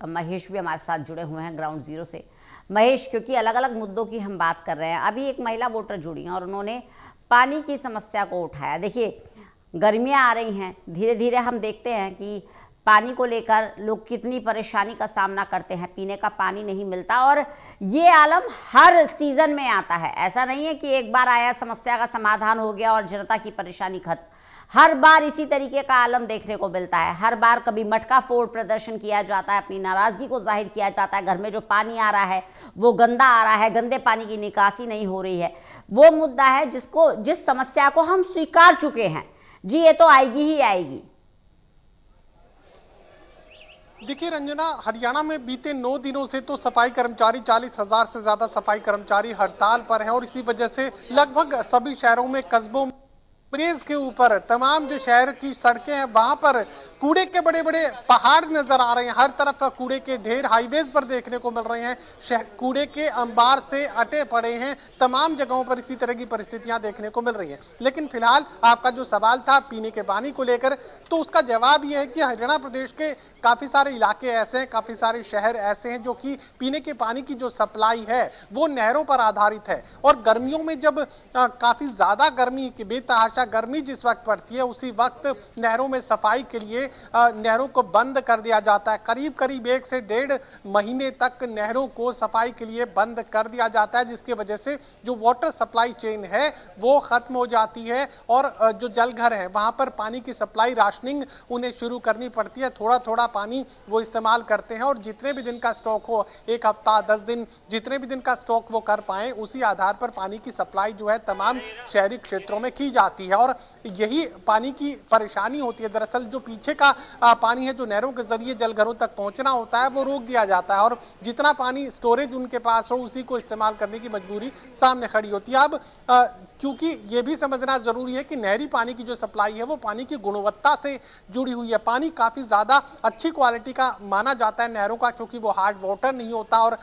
महेश भी हमारे साथ जुड़े हुए हैं ग्राउंड जीरो से। महेश, क्योंकि अलग अलग मुद्दों की हम बात कर रहे हैं, अभी एक महिला वोटर जुड़ी हैं और उन्होंने पानी की समस्या को उठाया। देखिए, गर्मियां आ रही हैं, धीरे धीरे हम देखते हैं कि पानी को लेकर लोग कितनी परेशानी का सामना करते हैं, पीने का पानी नहीं मिलता और ये आलम हर सीजन में आता है। ऐसा नहीं है कि एक बार आया समस्या का समाधान हो गया और जनता की परेशानी खत्म। हर बार इसी तरीके का आलम देखने को मिलता है। हर बार कभी मटका फोड़ प्रदर्शन किया जाता है, अपनी नाराजगी को जाहिर किया जाता है, घर में जो पानी आ रहा है वो गंदा आ रहा है, गंदे पानी की निकासी नहीं हो रही है। वो मुद्दा है जिस समस्या को हम स्वीकार चुके हैं, जी ये तो आएगी ही आएगी। देखिए रंजना, हरियाणा में बीते 9 दिनों से तो सफाई कर्मचारी 40,000 से ज्यादा सफाई कर्मचारी हड़ताल पर हैं और इसी वजह से लगभग सभी शहरों में, कस्बों ब्रिज के ऊपर, तमाम जो शहर की सड़कें हैं वहां पर कूड़े के बड़े बड़े पहाड़ नजर आ रहे हैं। हर तरफ कूड़े के ढेर हाईवेज पर देखने को मिल रहे हैं। कूड़े के अंबार से अटे पड़े हैं। तमाम जगहों पर इसी तरह की परिस्थितियां देखने को मिल रही हैं। लेकिन फिलहाल आपका जो सवाल था पीने के पानी को लेकर, तो उसका जवाब यह है कि हरियाणा प्रदेश के काफी सारे इलाके ऐसे हैं, काफी सारे शहर ऐसे हैं जो कि पीने के पानी की जो सप्लाई है वो नहरों पर आधारित है। और गर्मियों में जब काफी ज्यादा गर्मी की बेतहाशा गर्मी जिस वक्त पड़ती है, उसी वक्त नहरों में सफाई के लिए नहरों को बंद कर दिया जाता है। करीब करीब 1 से 1.5 महीने तक नहरों को सफाई के लिए बंद कर दिया जाता है, जिसकी वजह से जो वाटर सप्लाई चेन है वो खत्म हो जाती है और जो जलघर है वहां पर पानी की सप्लाई, राशनिंग उन्हें शुरू करनी पड़ती है। थोड़ा थोड़ा पानी वो इस्तेमाल करते हैं और जितने भी दिन का स्टॉक हो, 1 हफ्ता 10 दिन, जितने भी दिन का स्टॉक वो कर पाए, उसी आधार पर पानी की सप्लाई जो है तमाम शहरी क्षेत्रों में की जाती है। और यही पानी की परेशानी होती है। दरअसल जो पीछे का पानी है, जो नहरों के जरिए जलघरों तक पहुंचना होता है, वो रोक दिया जाता है और जितना पानी स्टोरेज उनके पास हो उसी को इस्तेमाल करने की मजबूरी सामने खड़ी होती है। अब क्योंकि ये भी समझना जरूरी है कि नहरी पानी की जो सप्लाई है वो पानी की गुणवत्ता से जुड़ी हुई है। पानी काफी ज्यादा अच्छी क्वालिटी का माना जाता है नहरों का, क्योंकि वो हार्ड वाटर नहीं होता और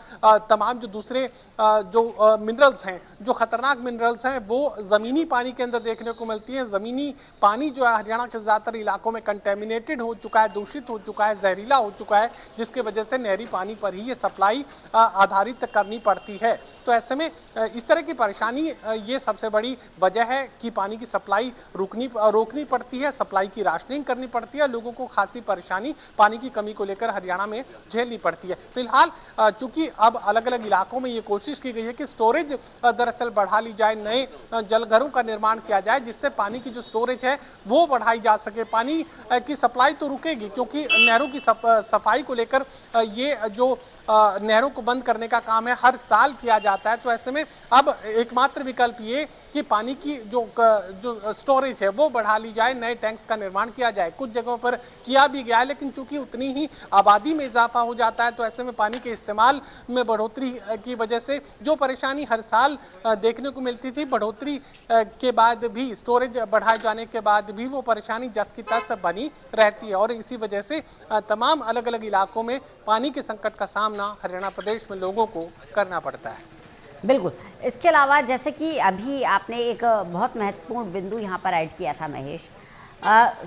तमाम जो दूसरे जो मिनरल्स हैं, जो खतरनाक मिनरल्स हैं, वो जमीनी पानी के अंदर देखने को मिलती है। जमीनी पानी जो है हरियाणा के ज्यादातर इलाकों में कंटेमिनेटेड हो चुका है, दूषित हो चुका है, जहरीला हो चुका है, जिसकी वजह से नहरी पानी पर ही ये सप्लाई आधारित करनी पड़ती है। तो ऐसे में इस तरह की परेशानी ये सबसे बड़ी वजह है कि पानी की सप्लाई रोकनी पड़ती है, सप्लाई की राशनिंग करनी पड़ती है। लोगों को खासी परेशानी पानी की कमी को लेकर हरियाणा में झेलनी पड़ती है। फिलहाल चूंकि अब अलग अलग इलाकों में ये कोशिश की गई है कि स्टोरेज दरअसल बढ़ा ली जाए, नए जलघरों का निर्माण किया जाए, जिससे पानी की जो स्टोरेज है वो बढ़ाई जा सके। पानी की सप्लाई तो रुकेगी क्योंकि नहरों की सफाई को लेकर ये जो नहरों को बंद करने का काम है हर साल किया जाता है। तो ऐसे में अब एकमात्र विकल्प ये कि पानी की जो स्टोरेज है वो बढ़ा ली जाए, नए टैंक्स का निर्माण किया जाए। कुछ जगहों पर किया भी गया है, लेकिन चूंकि उतनी ही आबादी में इजाफा हो जाता है, तो ऐसे में पानी के इस्तेमाल में बढ़ोतरी की वजह से जो परेशानी हर साल देखने को मिलती थी, बढ़ोतरी के बाद भी, स्टोरेज बढ़ाए जाने के बाद भी वो परेशानी जस की तस बनी रहती है और इसी वजह से तमाम अलग अलग इलाकों में पानी के संकट का सामना हरियाणा प्रदेश में लोगों को करना पड़ता है। बिल्कुल। इसके अलावा जैसे कि अभी आपने एक बहुत महत्वपूर्ण बिंदु यहाँ पर ऐड किया था महेश,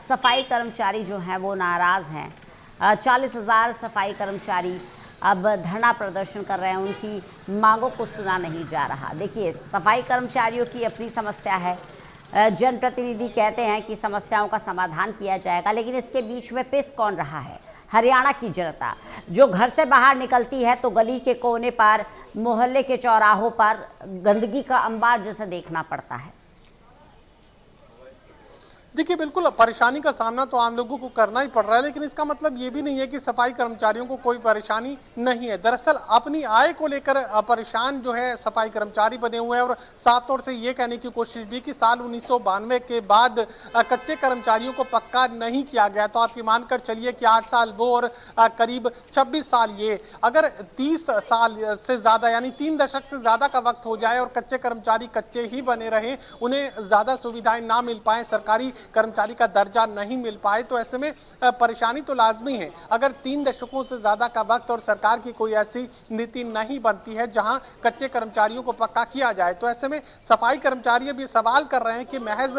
सफाई कर्मचारी जो हैं वो नाराज़ हैं। 40,000 सफाई कर्मचारी अब धरना प्रदर्शन कर रहे हैं, उनकी मांगों को सुना नहीं जा रहा। देखिए, सफाई कर्मचारियों की अपनी समस्या है, जनप्रतिनिधि कहते हैं कि समस्याओं का समाधान किया जाएगा, लेकिन इसके बीच में पिस कौन रहा है? हरियाणा की जनता जो घर से बाहर निकलती है तो गली के कोने पर, मोहल्ले के चौराहों पर गंदगी का अंबार जैसा देखना पड़ता है। देखिए, बिल्कुल परेशानी का सामना तो आम लोगों को करना ही पड़ रहा है, लेकिन इसका मतलब ये भी नहीं है कि सफाई कर्मचारियों को कोई परेशानी नहीं है। दरअसल अपनी आय को लेकर परेशान जो है सफाई कर्मचारी बने हुए हैं और साफ तौर से ये कहने की कोशिश भी कि साल 1992 के बाद कच्चे कर्मचारियों को पक्का नहीं किया गया। तो आप ये मानकर चलिए कि 8 साल वो और करीब 26 साल ये, अगर 30 साल से ज़्यादा यानी 3 दशक से ज़्यादा का वक्त हो जाए और कच्चे कर्मचारी कच्चे ही बने रहें, उन्हें ज़्यादा सुविधाएं ना मिल पाएँ, सरकारी कर्मचारी का दर्जा नहीं मिल पाए, तो ऐसे में परेशानी तो लाजमी है। अगर 3 दशकों से ज़्यादा का वक्त और सरकार की कोई ऐसी नीति नहीं बनती है जहां कच्चे कर्मचारियों को पक्का किया जाए, तो ऐसे में सफाई कर्मचारी अब ये सवाल कर रहे हैं कि महज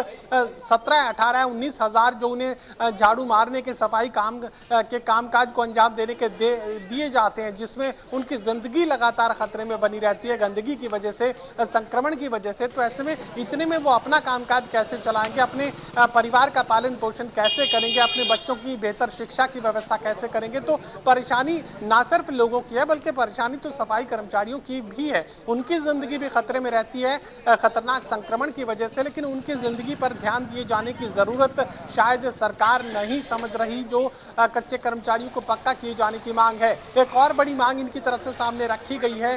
17, 18, 19 हज़ार जो उन्हें झाड़ू मारने के सफाई कामकाज को अंजाम देने के दिए जाते हैं, जिसमें उनकी ज़िंदगी लगातार खतरे में बनी रहती है गंदगी की वजह से, संक्रमण की वजह से, तो ऐसे में इतने में वो अपना कामकाज कैसे चलाएंगे, अपने परिवार का पालन पोषण कैसे करेंगे, अपने बच्चों की बेहतर शिक्षा की व्यवस्था कैसे करेंगे। तो परेशानी ना सिर्फ लोगों की है, बल्कि परेशानी तो सफाई कर्मचारियों की भी है। उनकी ज़िंदगी भी खतरे में रहती है खतरनाक संक्रमण की वजह से, लेकिन उनकी ज़िंदगी पर ध्यान दिए जाने की ज़रूरत शायद सरकार नहीं समझ रही, जो कच्चे कर्मचारियों को पक्का किए जाने की मांग है। एक और बड़ी मांग इनकी तरफ से सामने रखी गई है।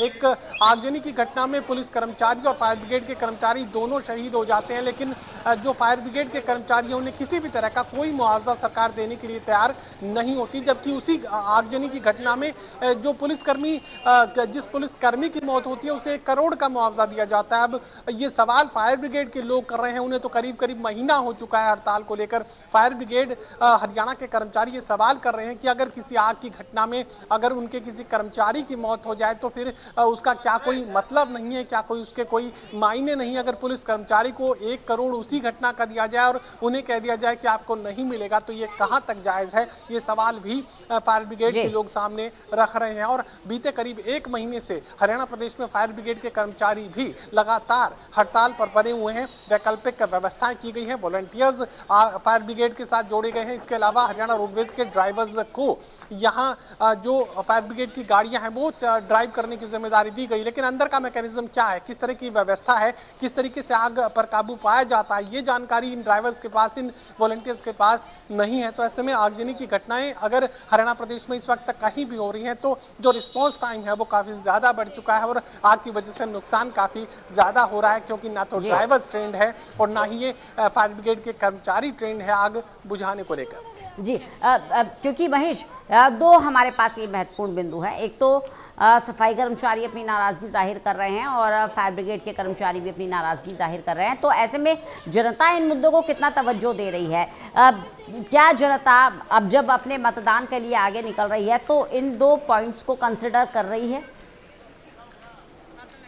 एक आगजनी की घटना में पुलिस कर्मचारी और फायर ब्रिगेड के कर्मचारी दोनों शहीद हो जाते हैं, लेकिन जो फायर ब्रिगेड के कर्मचारी उन्हें किसी भी तरह का कोई मुआवजा सरकार देने के लिए तैयार नहीं होती, जबकि उसी आगजनी की घटना में जिस पुलिसकर्मी की मौत होती है उसे 1 करोड़ का मुआवजा दिया जाता है। अब ये सवाल फायर ब्रिगेड के लोग कर रहे हैं, उन्हें तो करीब करीब महीना हो चुका है हड़ताल को लेकर। फायर ब्रिगेड हरियाणा के कर्मचारी ये सवाल कर रहे हैं कि अगर किसी आग की घटना में अगर उनके किसी कर्मचारी की मौत हो जाए तो फिर उसका क्या कोई मतलब नहीं है, क्या कोई उसके कोई मायने नहीं। अगर पुलिस कर्मचारी को 1 करोड़ उसी घटना का दिया जाए और उन्हें कह दिया जाए कि आपको नहीं मिलेगा, तो ये कहाँ तक जायज़ है, ये सवाल भी फायर ब्रिगेड के लोग सामने रख रहे हैं। और बीते करीब 1 महीने से हरियाणा प्रदेश में फायर ब्रिगेड के कर्मचारी भी लगातार हड़ताल पर बने हुए हैं। वैकल्पिक व्यवस्थाएं की गई हैं, वॉलंटियर्स फायर ब्रिगेड के साथ जोड़े गए हैं। इसके अलावा हरियाणा रोडवेज के ड्राइवर्स को यहाँ जो फायर ब्रिगेड की गाड़ियां हैं वो ड्राइव करने की जिम्मेदारी दी गई। लेकिन अंदर का मैकेनिज्म क्या है, किस तरह की व्यवस्था है, किस तरीके से आग पर काबू पाया जाता है, ये जानकारी इन ड्राइवर्स के पास, इन वॉलंटियर्स के पास नहीं है। तो ऐसे में आगजनी की घटनाएं अगर हरियाणा प्रदेश में इस वक्त तक कहीं भी हो रही हैं, तो जो रिस्पॉन्स टाइम है वो काफ़ी ज़्यादा बढ़ चुका है और आग की वजह से नुकसान काफ़ी ज़्यादा हो रहा है, क्योंकि ना तो ड्राइवर्स ट्रेंड है और ना ही ये फायर ब्रिगेड के कर्मचारी ट्रेंड है आग बुझाने को लेकर। जी, क्योंकि महेश, 2 हमारे पास ये महत्वपूर्ण बिंदु है। एक तो सफाई कर्मचारी अपनी नाराज़गी जाहिर कर रहे हैं और फायर ब्रिगेड के कर्मचारी भी अपनी नाराज़गी जाहिर कर रहे हैं, तो ऐसे में जनता इन मुद्दों को कितना तवज्जो दे रही है? क्या जनता अब जब अपने मतदान के लिए आगे निकल रही है तो इन 2 पॉइंट्स को कंसिडर कर रही है?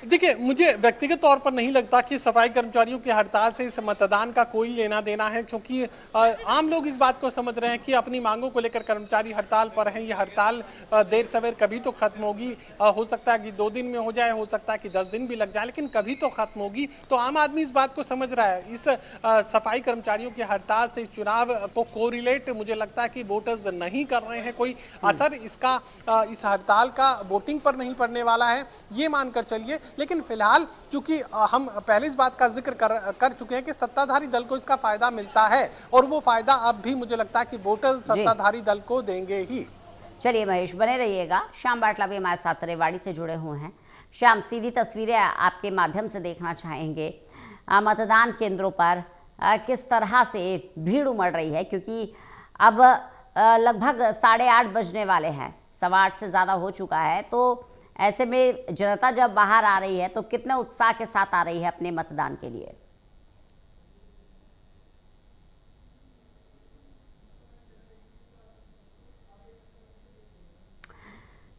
देखिए, मुझे व्यक्तिगत तौर पर नहीं लगता कि सफाई कर्मचारियों की हड़ताल से इस मतदान का कोई लेना देना है, क्योंकि आम लोग इस बात को समझ रहे हैं कि अपनी मांगों को लेकर कर्मचारी हड़ताल पर हैं। ये हड़ताल देर सवेर कभी तो खत्म होगी। हो सकता है कि 2 दिन में हो जाए, हो सकता है कि 10 दिन भी लग जाए, लेकिन कभी तो खत्म होगी। तो आम आदमी इस बात को समझ रहा है। इस सफाई कर्मचारियों की हड़ताल से इस चुनाव को कोरिलेट मुझे लगता है कि वोटर्स नहीं कर रहे हैं। कोई असर इसका इस हड़ताल का वोटिंग पर नहीं पड़ने वाला है, ये मानकर चलिए। लेकिन फिलहाल चूंकि हम पहले इस बात का जिक्र कर चुके हैं कि सत्ताधारी दल को इसका फायदा मिलता है और वो फायदा अब भी मुझे लगता है कि वोटर्स सत्ताधारी दल को देंगे ही। चलिए महेश, बने रहिएगा। श्याम बाटला भी हमारे साथ रेवाड़ी से जुड़े हुए हैं। श्याम, सीधी तस्वीरें आपके माध्यम से देखना चाहेंगे मतदान केंद्रों पर किस तरह से भीड़ उमड़ रही है, क्योंकि अब लगभग 8:30 बजने वाले हैं, 8:15 से ज़्यादा हो चुका है। तो ऐसे में जनता जब बाहर आ रही है तो कितने उत्साह के साथ आ रही है अपने मतदान के लिए?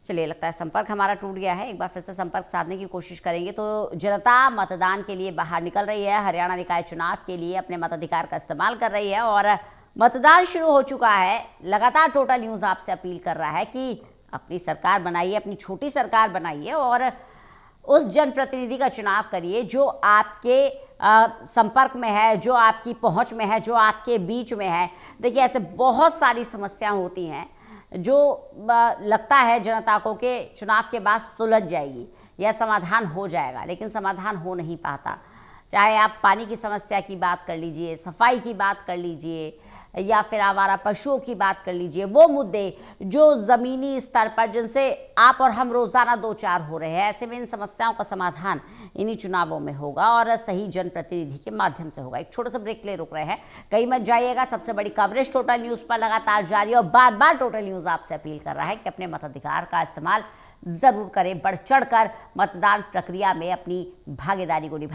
चलिए, लगता है संपर्क हमारा टूट गया है। एक बार फिर से संपर्क साधने की कोशिश करेंगे। तो जनता मतदान के लिए बाहर निकल रही है, हरियाणा निकाय चुनाव के लिए अपने मताधिकार का इस्तेमाल कर रही है और मतदान शुरू हो चुका है। लगातार टोटल न्यूज़ आपसे अपील कर रहा है कि अपनी सरकार बनाइए, अपनी छोटी सरकार बनाइए और उस जनप्रतिनिधि का चुनाव करिए जो आपके संपर्क में है, जो आपकी पहुंच में है, जो आपके बीच में है। देखिए, ऐसे बहुत सारी समस्याएं होती हैं जो लगता है जनता को कि चुनाव के बाद सुलझ जाएगी या समाधान हो जाएगा, लेकिन समाधान हो नहीं पाता। चाहे आप पानी की समस्या की बात कर लीजिए, सफाई की बात कर लीजिए या फिर आवारा पशुओं की बात कर लीजिए, वो मुद्दे जो ज़मीनी स्तर पर जिनसे आप और हम रोज़ाना 2-4 हो रहे हैं, ऐसे में इन समस्याओं का समाधान इन्हीं चुनावों में होगा और सही जनप्रतिनिधि के माध्यम से होगा। एक छोटा सा ब्रेक ले रुक रहे हैं, कहीं मत जाइएगा। सबसे बड़ी कवरेज टोटल न्यूज़ पर लगातार जारी और बार बार टोटल न्यूज़ आपसे अपील कर रहा है कि अपने मताधिकार का इस्तेमाल ज़रूर करें, बढ़ चढ़ कर मतदान प्रक्रिया में अपनी भागीदारी को निभाएं।